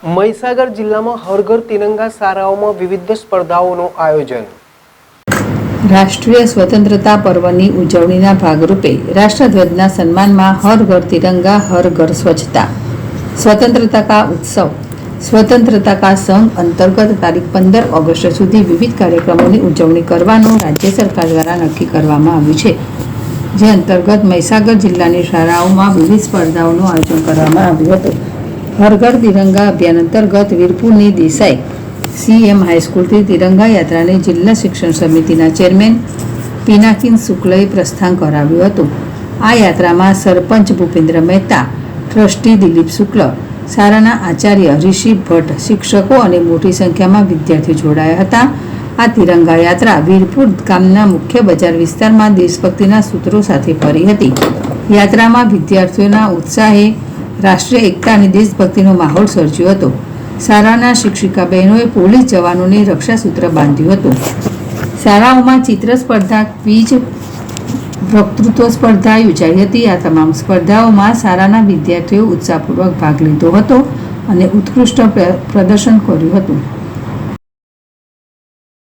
મહીસાગર જિલ્લામાં હર ઘર તિરંગા શાળાઓમાં વિવિધ સ્પર્ધાઓનું આયોજન। રાષ્ટ્રીય સ્વતંત્રતા પર્વની ઉજવણીના ભાગરૂપે રાષ્ટ્રધ્વજના સન્માનમાં હર ઘર તિરંગા હર ઘર સ્વચ્છતા स्वतंत्रता का उत्सव स्वतंत्रता का संघ अंतर्गत तारीख 15 ऑगस्ट સુધી વિવિધ કાર્યક્રમોની ઉજવણી કરવાનું રાજ્ય સરકાર દ્વારા નક્કી કરવામાં આવ્યું છે, જે અંતર્ગત મહીસાગર જિલ્લાની શાળાઓમાં વિવિધ સ્પર્ધાઓનું આયોજન કરવામાં આવ્યું હતું। હર ઘર તિરંગા અભિયાન અંતર્ગત વીરપુરની દેસાઈ CM હાઈસ્કૂલથી તિરંગા યાત્રાને જિલ્લા શિક્ષણ સમિતિના ચેરમેન પિનાકિન શુક્લએ પ્રસ્થાન કરાવ્યું હતું। આ યાત્રામાં સરપંચ ભૂપેન્દ્ર મહેતા, ટ્રસ્ટી દિલીપ શુક્લ, શાળાના આચાર્ય ઋષિ ભટ્ટ, શિક્ષકો અને મોટી સંખ્યામાં વિદ્યાર્થીઓ જોડાયા હતા। આ તિરંગા યાત્રા વીરપુર ગામના મુખ્ય બજાર વિસ્તારમાં દેશભક્તિના સૂત્રો સાથે ફરી હતી। યાત્રામાં વિદ્યાર્થીઓના ઉત્સાહે રાષ્ટ્રીય એકતા અને દેશભક્તિનો માહોલ સર્જ્યો હતો। શાળાના શિક્ષિકા બહેનોએ પોલીસ જવાનોને રક્ષાસૂત્ર બાંધ્યું હતું। શાળાઓમાં ચિત્ર સ્પર્ધા, ક્વિઝ, વક્તૃત્વ સ્પર્ધા યોજાઈ હતી। આ તમામ સ્પર્ધાઓમાં શાળાના વિદ્યાર્થીઓ ઉત્સાહપૂર્વક ભાગ લીધો હતો અને ઉત્કૃષ્ટ પ્રદર્શન કર્યું હતું।